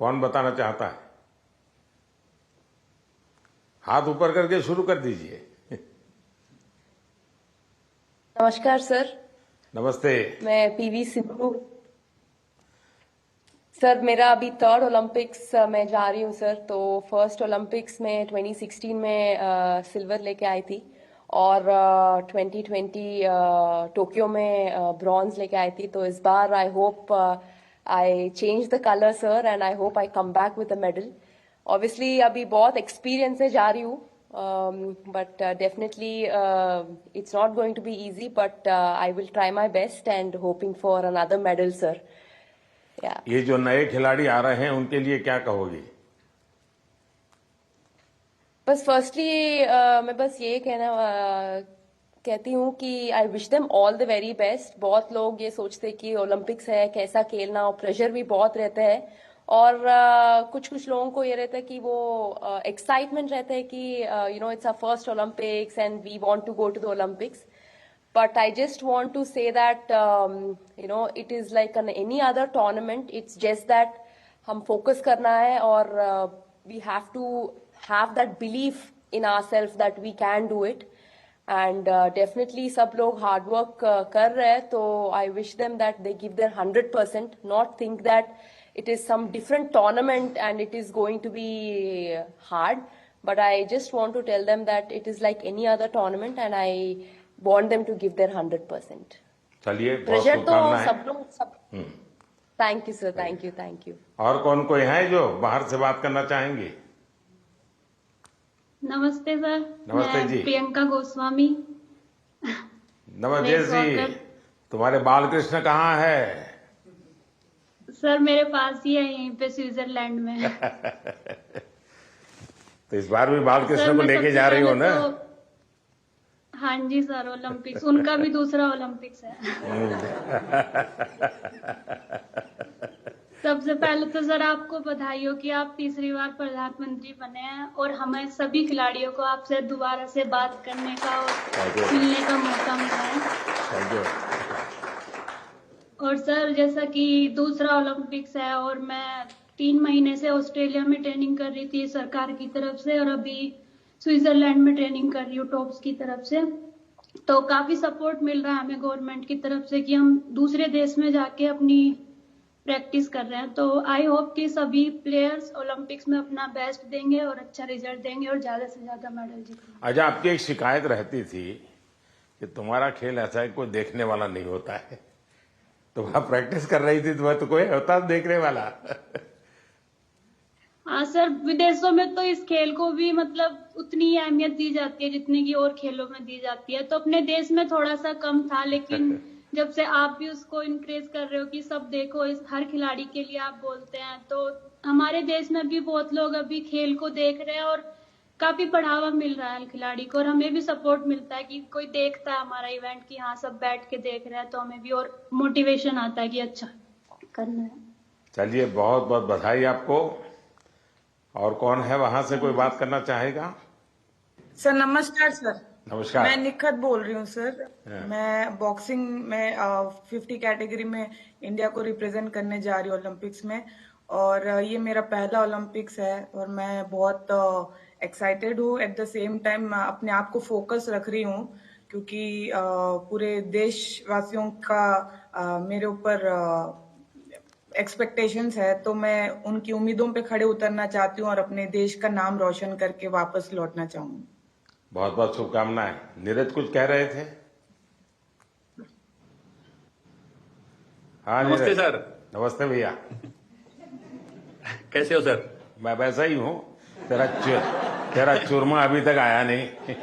कौन बताना चाहता है? हाथ ऊपर करके शुरू कर दीजिए। नमस्कार सर। नमस्ते। मैं पीवी सिंधु। सर मेरा अभी थर्ड ओलंपिक्स में जा रही हूँ सर। तो फर्स्ट ओलंपिक्स में 2016 में सिल्वर लेके आई थी और 2020 टोक्यो में ब्रॉन्ज लेके आई थी। तो इस बार I hope I change the colour sir and I hope I come back with a medal. Obviously अभी बहुत एक्सपीरियंस से जा रही हूँ, but definitely it's not going to be easy, but I will try my best and hoping for another medal sir. Yeah. ये जो नए खिलाड़ी आ रहे हैं उनके लिए क्या कहोगी? बस फर्स्टली मैं बस ये कहती हूँ कि I wish them all the very best. बहुत लोग ये सोचते कि ओलंपिक्स है कैसा खेलना, और प्रेशर भी बहुत रहता है। और कुछ कुछ लोगों को ये रहता है कि वो एक्साइटमेंट रहता है कि you know it's a first Olympics and we want to go to the Olympics. But I just want to say that you know it is like any other tournament. It's just that हम focus करना है और we have to have that belief in ourselves that we can do it. And definitely सब लोग hard work कर रहे हैं, तो I wish them that they give their 100%, not think that it is some different tournament and it is going to be hard. But I just want to tell them that it is like any other tournament and I want them to give their 100%. चलिए, बहुत pressure तो शुभकामनाएं। सब लोग सब। Thank you sir, thank you, thank you. और कौन कोई है जो बाहर से बात करना चाहेंगे? नमस्ते सर। नमस्ते मैं जी। प्रियंका गोस्वामी। नमस्ते जी। तुम्हारे बालकृष्ण कहाँ है? सर मेरे पास ही है, यहीं पे स्विट्जरलैंड में। तो इस बार भी बालकृष्ण सर को मैं लेके सबसे जा रही हो पहले ना? तो हाँ जी सर, ओलंपिक्स उनका भी दूसरा ओलंपिक्स है। सबसे पहले तो सर आपको बधाई हो कि आप तीसरी बार प्रधानमंत्री बने हैं और हमें सभी खिलाड़ियों को आपसे दोबारा से बात करने का और मिलने का मौका मिला है। Thank you. और सर जैसा कि दूसरा ओलंपिक्स है और मैं 3 महीने से ऑस्ट्रेलिया में ट्रेनिंग कर रही थी सरकार की तरफ से, और अभी स्विट्जरलैंड में ट्रेनिंग कर रही हूँ टॉप्स की तरफ से। तो काफी सपोर्ट मिल रहा है हमें गवर्नमेंट की तरफ से कि हम दूसरे देश में जाके अपनी प्रैक्टिस कर रहे हैं। तो आई होप कि सभी प्लेयर्स ओलंपिक्स में अपना बेस्ट देंगे और अच्छा रिजल्ट देंगे और ज्यादा से ज्यादा मेडल जीतेंगे। आज आपकी एक शिकायत रहती थी कि तुम्हारा खेल ऐसा है कोई देखने वाला नहीं होता है। तुम आप प्रैक्टिस कर रही थी तो कोई होता देखने वाला? हाँ सर, विदेशों में तो इस खेल को भी मतलब उतनी ही अहमियत दी जाती है जितनी की और खेलों में दी जाती है। तो अपने देश में थोड़ा सा कम था, लेकिन जब से आप भी उसको इनक्रेज कर रहे हो कि सब देखो, इस हर खिलाड़ी के लिए आप बोलते हैं, तो हमारे देश में भी बहुत लोग अभी खेल को देख रहे हैं और काफी बढ़ावा मिल रहा है खिलाड़ी को। और हमें भी सपोर्ट मिलता है कि कोई देखता है हमारा इवेंट कि हाँ सब बैठ के देख रहे हैं, तो हमें भी और मोटिवेशन आता है कि अच्छा करना है। चलिए, बहुत बहुत बधाई आपको। और कौन है वहां से कोई बात करना चाहेगा? सर नमस्कार सर। नमस्कार। मैं निखत बोल रही हूँ सर। मैं बॉक्सिंग में 50 कैटेगरी में इंडिया को रिप्रेजेंट करने जा रही हूँ ओलंपिक्स में, और ये मेरा पहला ओलंपिक्स है और मैं बहुत एक्साइटेड हूँ। एट द सेम टाइम अपने आप को फोकस रख रही हूँ क्योंकि पूरे देशवासियों का मेरे ऊपर एक्सपेक्टेशंस है, तो मैं उनकी उम्मीदों पे खड़े उतरना चाहती हूँ और अपने देश का नाम रोशन करके वापस लौटना चाहूंगी। बहुत बहुत शुभकामनाएं। नीरज कुछ कह रहे थे? हाँ नमस्ते नीरज। सर। नमस्ते भैया। कैसे हो सर? मैं वैसा ही हूँ। तेरा चूरमा अभी तक आया नहीं।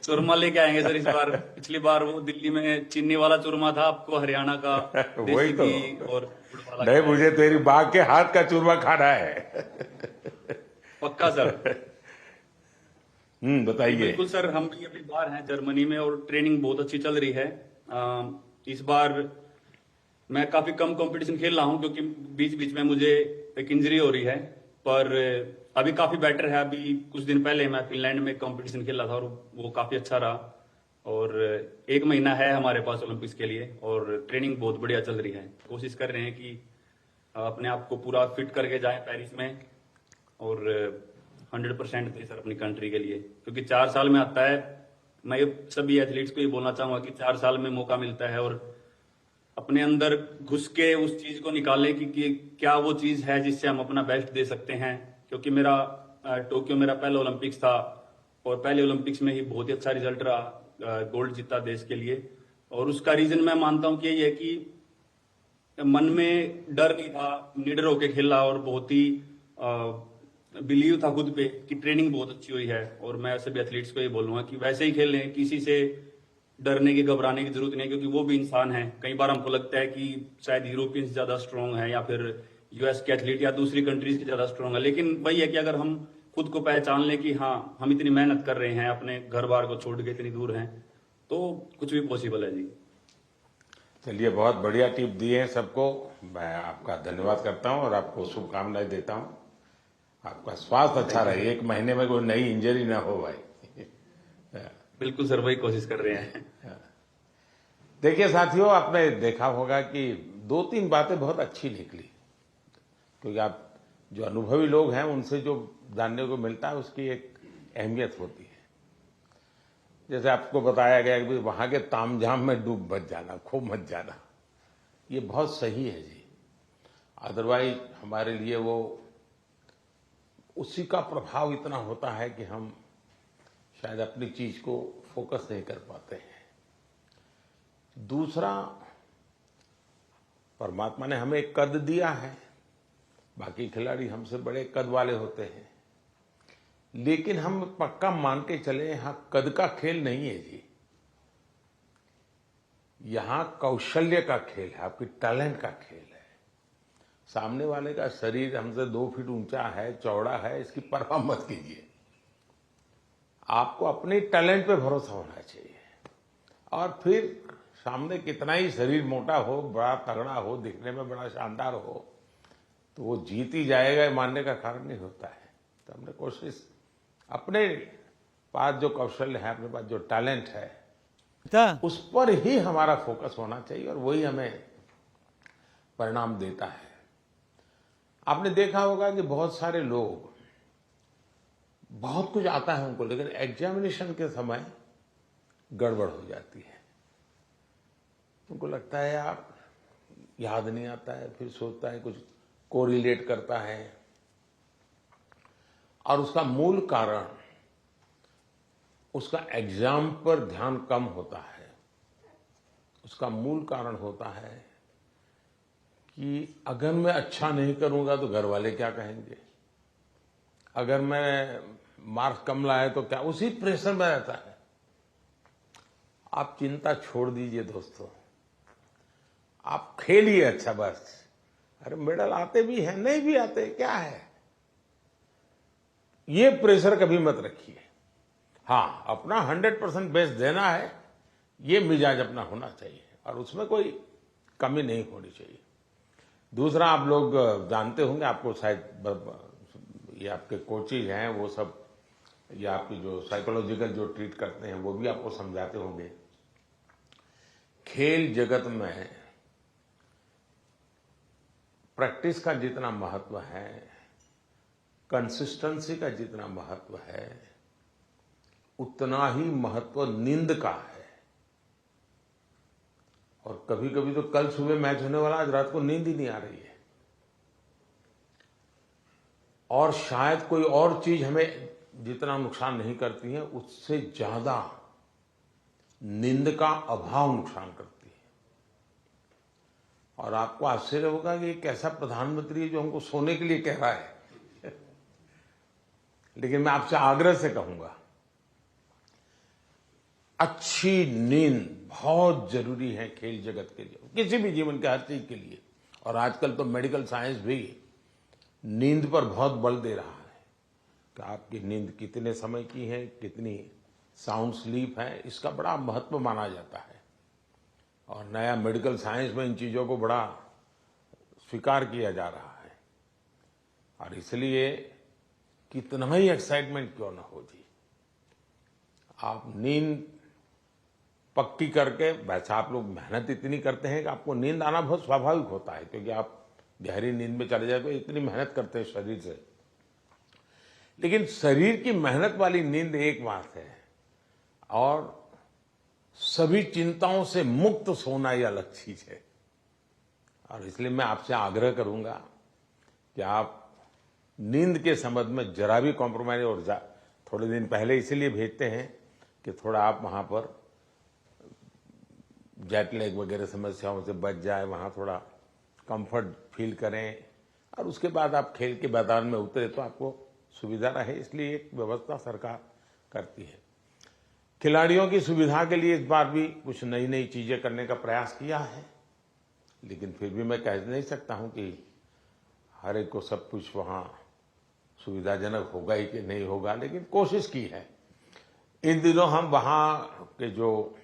चूरमा लेके आएंगे सर इस बार। पिछली बार वो दिल्ली में चीनी वाला चूरमा था, आपको हरियाणा का वही तो। देसी घी और गुड़ वाला नहीं, मुझे तेरी बाघ के हाथ का चूरमा खाना है। पक्का सर। बताइए। बिल्कुल सर, हम भी अभी बाहर हैं जर्मनी में और ट्रेनिंग बहुत अच्छी चल रही है। इस बार मैं काफी कम कंपटीशन खेल रहा हूं क्योंकि बीच बीच में मुझे एक इंजरी हो रही है, पर अभी काफी बेटर है। अभी कुछ दिन पहले मैं फिनलैंड में कंपटीशन खेल रहा था और वो काफी अच्छा रहा। और 1 महीना है हमारे पास ओलंपिक्स के लिए और ट्रेनिंग बहुत बढ़िया चल रही है। कोशिश कर रहे हैं कि अपने आप को पूरा फिट करके जाएं पेरिस में और 100% दें सर अपनी कंट्री के लिए, क्योंकि 4 साल में आता है। मैं ये सभी एथलीट्स को ये बोलना चाहूंगा कि 4 साल में मौका मिलता है और अपने अंदर घुस के उस चीज को निकालें कि क्या वो चीज है जिससे हम अपना बेस्ट दे सकते हैं। क्योंकि मेरा टोक्यो मेरा पहला ओलंपिक्स था और पहले ओलंपिक्स में ही बहुत ही अच्छा रिजल्ट रहा, गोल्ड जीता देश के लिए। और उसका रीजन मैं मानता हूं कि ये है कि मन में डर नहीं था, निडर होके खेला और बहुत ही बिलीव था खुद पे कि ट्रेनिंग बहुत अच्छी हुई है। और मैं सभी एथलीट्स को ये बोलूंगा कि वैसे ही खेलें, किसी से डरने की घबराने की जरूरत नहीं, क्योंकि वो भी इंसान है। कई बार हमको लगता है कि शायद यूरोपियंस ज्यादा स्ट्रांग है या फिर यूएस के एथलीट या दूसरी कंट्रीज के ज्यादा स्ट्रांग है, लेकिन वही है कि अगर हम खुद को पहचान लें कि हाँ हम इतनी मेहनत कर रहे हैं, अपने घर बार को छोड़ के इतनी दूर हैं, तो कुछ भी पॉसिबल है जी। चलिए, बहुत बढ़िया टिप दिए हैं सबको। मैं आपका धन्यवाद करता हूं और आपको शुभकामनाएं देता हूं। आपका स्वास्थ्य अच्छा रहे, 1 महीने में कोई नई इंजरी ना हो भाई। बिल्कुल सर, वही कोशिश कर रहे हैं। देखिए साथियों, आपने देखा होगा कि 2-3 बातें बहुत अच्छी निकली, क्योंकि आप जो अनुभवी लोग हैं उनसे जो जानने को मिलता है उसकी एक अहमियत होती है। जैसे आपको बताया गया कि वहां के तामझाम में डूब मत जाना, खो मत जाना, ये बहुत सही है जी। अदरवाइज हमारे लिए वो उसी का प्रभाव इतना होता है कि हम शायद अपनी चीज को फोकस नहीं कर पाते हैं। दूसरा, परमात्मा ने हमें एक कद दिया है, बाकी खिलाड़ी हमसे बड़े कद वाले होते हैं, लेकिन हम पक्का मान के चले यहां कद का खेल नहीं है जी, यहां कौशल्य का खेल है, आपकी टैलेंट का खेल है। सामने वाले का शरीर हमसे 2 फीट ऊंचा है, चौड़ा है, इसकी परवाह मत कीजिए। आपको अपने टैलेंट पे भरोसा होना चाहिए, और फिर सामने कितना ही शरीर मोटा हो, बड़ा तगड़ा हो, दिखने में बड़ा शानदार हो, तो वो जीत ही जाएगा मानने का कारण नहीं होता है। तो हमने कोशिश, अपने पास जो कौशल्य है, अपने पास जो टैलेंट है, उस पर ही हमारा फोकस होना चाहिए और वही हमें परिणाम देता है। आपने देखा होगा कि बहुत सारे लोग, बहुत कुछ आता है उनको, लेकिन एग्जामिनेशन के समय गड़बड़ हो जाती है। उनको लगता है यार याद नहीं आता है, फिर सोचता है, कुछ कोरिलेट करता है, और उसका मूल कारण उसका एग्जाम पर ध्यान कम होता है। उसका मूल कारण होता है कि अगर मैं अच्छा नहीं करूंगा तो घर वाले क्या कहेंगे, अगर मैं मार्क्स कम लाए तो क्या, उसी प्रेशर में रहता है। आप चिंता छोड़ दीजिए दोस्तों, आप खेलिए अच्छा बस। अरे मेडल आते भी हैं, नहीं भी आते, क्या है, ये प्रेशर कभी मत रखिए। हाँ, अपना 100% बेस्ट देना है, ये मिजाज अपना होना चाहिए और उसमें कोई कमी नहीं होनी चाहिए। दूसरा, आप लोग जानते होंगे, आपको शायद ये आपके कोचेज हैं वो सब, या आपकी जो साइकोलॉजिकल जो ट्रीट करते हैं वो भी आपको समझाते होंगे, खेल जगत में प्रैक्टिस का जितना महत्व है, कंसिस्टेंसी का जितना महत्व है, उतना ही महत्व नींद का है। और कभी कभी तो कल सुबह मैच होने वाला, आज रात को नींद ही नहीं आ रही है, और शायद कोई और चीज हमें जितना नुकसान नहीं करती है, उससे ज्यादा नींद का अभाव नुकसान करती है। और आपको आश्चर्य होगा कि एक ऐसा प्रधानमंत्री है जो हमको सोने के लिए कह रहा है लेकिन मैं आपसे आग्रह से कहूंगा, अच्छी नींद बहुत जरूरी है खेल जगत के लिए, किसी भी जीवन के हर चीज के लिए। और आजकल तो मेडिकल साइंस भी नींद पर बहुत बल दे रहा है कि आपकी नींद कितने समय की है, कितनी साउंड स्लीप है, इसका बड़ा महत्व माना जाता है। और नया मेडिकल साइंस में इन चीजों को बड़ा स्वीकार किया जा रहा है। और इसलिए कितना ही एक्साइटमेंट क्यों ना हो जी, आप नींद पक्की करके, वैसे आप लोग मेहनत इतनी करते हैं कि आपको नींद आना बहुत स्वाभाविक होता है, क्योंकि आप गहरी नींद में चले जाए तो इतनी मेहनत करते हैं शरीर से, लेकिन शरीर की मेहनत वाली नींद एक बात है और सभी चिंताओं से मुक्त सोना ये अलग चीज है। और इसलिए मैं आपसे आग्रह करूंगा कि आप नींद के संबंध में जरा भी कॉम्प्रोमाइज, और थोड़े दिन पहले इसीलिए भेजते हैं कि थोड़ा आप वहां पर जेट लैग वगैरह समस्याओं से बच जाए, वहां थोड़ा कंफर्ट फील करें और उसके बाद आप खेल के मैदान में उतरे तो आपको सुविधा रहे, इसलिए एक व्यवस्था सरकार करती है। खिलाड़ियों की सुविधा के लिए इस बार भी कुछ नई नई चीजें करने का प्रयास किया है, लेकिन फिर भी मैं कह नहीं सकता हूं कि हर एक को सब कुछ वहां सुविधाजनक होगा ही कि नहीं होगा, लेकिन कोशिश की है। इन दिनों हम वहां के जो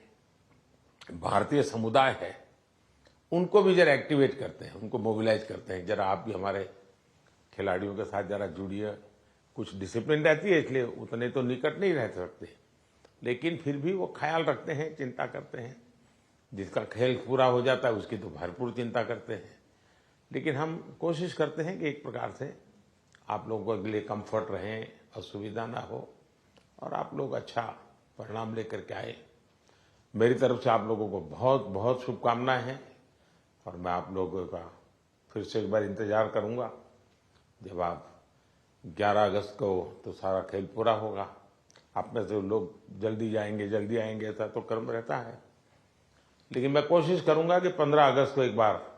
भारतीय समुदाय है उनको भी जरा एक्टिवेट करते हैं, उनको मोबिलाइज करते हैं, जरा आप भी हमारे खिलाड़ियों के साथ जरा जुड़िए। कुछ डिसिप्लिन रहती है इसलिए उतने तो निकट नहीं रह सकते, लेकिन फिर भी वो ख्याल रखते हैं, चिंता करते हैं। जिसका खेल पूरा हो जाता है उसकी तो भरपूर चिंता करते हैं, लेकिन हम कोशिश करते हैं कि एक प्रकार से आप लोगों के लिए कंफर्ट रहें, असुविधा ना हो और आप लोग अच्छा परिणाम लेकर के आए। मेरी तरफ से आप लोगों को बहुत बहुत शुभकामनाएं हैं और मैं आप लोगों का फिर से एक बार इंतजार करूंगा जब आप 11 अगस्त को तो सारा खेल पूरा होगा। आप में से लोग जल्दी आएंगे ऐसा तो क्रम रहता है, लेकिन मैं कोशिश करूंगा कि 15 अगस्त को एक बार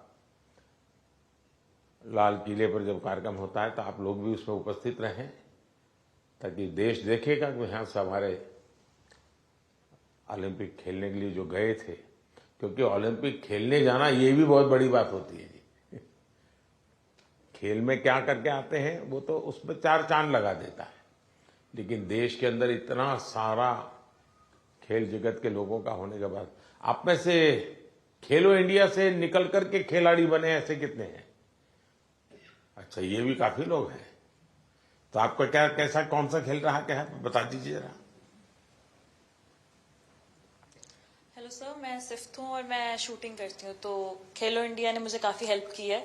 लाल किले पर जब कार्यक्रम होता है तो आप लोग भी उसमें उपस्थित रहें, ताकि देश देखेगा कि यहाँ से हमारे ओलंपिक खेलने के लिए जो गए थे, क्योंकि ओलंपिक खेलने जाना ये भी बहुत बड़ी बात होती है जी। खेल में क्या करके आते हैं वो तो उसमें 4 चांद लगा देता है, लेकिन देश के अंदर इतना सारा खेल जगत के लोगों का होने के बाद आप में से खेलो इंडिया से निकल करके खिलाड़ी बने ऐसे कितने हैं? अच्छा, ये भी काफी लोग हैं। तो आपका क्या कैसा कौन सा खेल रहा क्या है बता दीजिए जरा। हेलो सर, मैं सिफ्त हूँ और मैं शूटिंग करती हूँ। तो खेलो इंडिया ने मुझे काफ़ी हेल्प की है,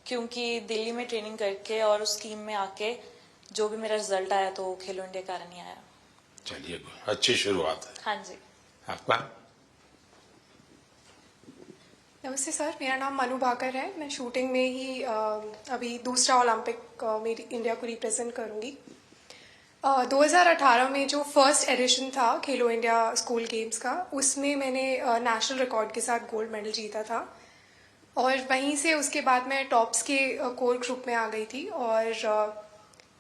क्योंकि दिल्ली में ट्रेनिंग करके और उस टीम में आके जो भी मेरा रिजल्ट आया तो खेलो इंडिया कारण ही आया। चलिए, अच्छी शुरुआत है। हाँ जी। आपका? नमस्ते सर, मेरा नाम मनु भाकर है। मैं शूटिंग में ही अभी दूसरा ओलंपिक मेरी इंडिया को रिप्रेजेंट करूंगी। 2018 में जो फर्स्ट एडिशन था खेलो इंडिया स्कूल गेम्स का, उसमें मैंने नेशनल रिकॉर्ड के साथ गोल्ड मेडल जीता था और वहीं से उसके बाद मैं टॉप्स के कोर ग्रुप में आ गई थी और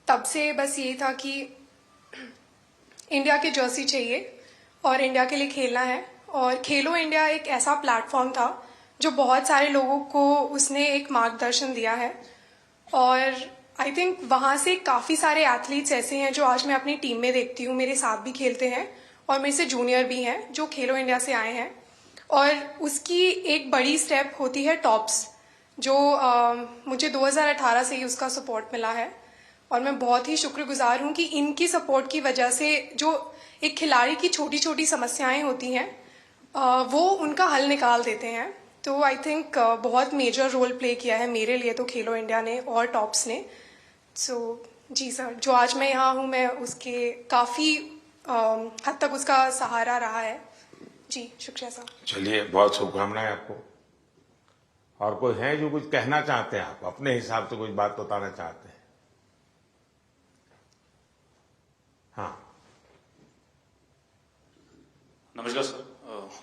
तब से बस ये था कि इंडिया की जर्सी चाहिए और इंडिया के लिए खेलना है। और खेलो इंडिया एक ऐसा प्लेटफॉर्म था जो बहुत सारे लोगों को उसने एक मार्गदर्शन दिया है और आई थिंक वहाँ से काफ़ी सारे एथलीट्स ऐसे हैं जो आज मैं अपनी टीम में देखती हूँ, मेरे साथ भी खेलते हैं और मेरे से जूनियर भी हैं जो खेलो इंडिया से आए हैं। और उसकी एक बड़ी स्टेप होती है टॉप्स, जो मुझे 2018 से ही उसका सपोर्ट मिला है और मैं बहुत ही शुक्रगुजार हूँ कि इनकी सपोर्ट की वजह से जो एक खिलाड़ी की छोटी छोटी समस्याएं होती हैं वो उनका हल निकाल देते हैं। तो आई थिंक बहुत मेजर रोल प्ले किया है मेरे लिए तो खेलो इंडिया ने और टॉप्स ने। सो जी सर, जो आज मैं यहाँ हूँ मैं उसके काफ़ी हद तक उसका सहारा रहा है। जी शुक्रिया सर। चलिए, बहुत शुभकामनाएं आपको। और कोई है जो कुछ कहना चाहते हैं, आप अपने हिसाब से कुछ बात बताना चाहते हैं? हाँ, नमस्कार सर।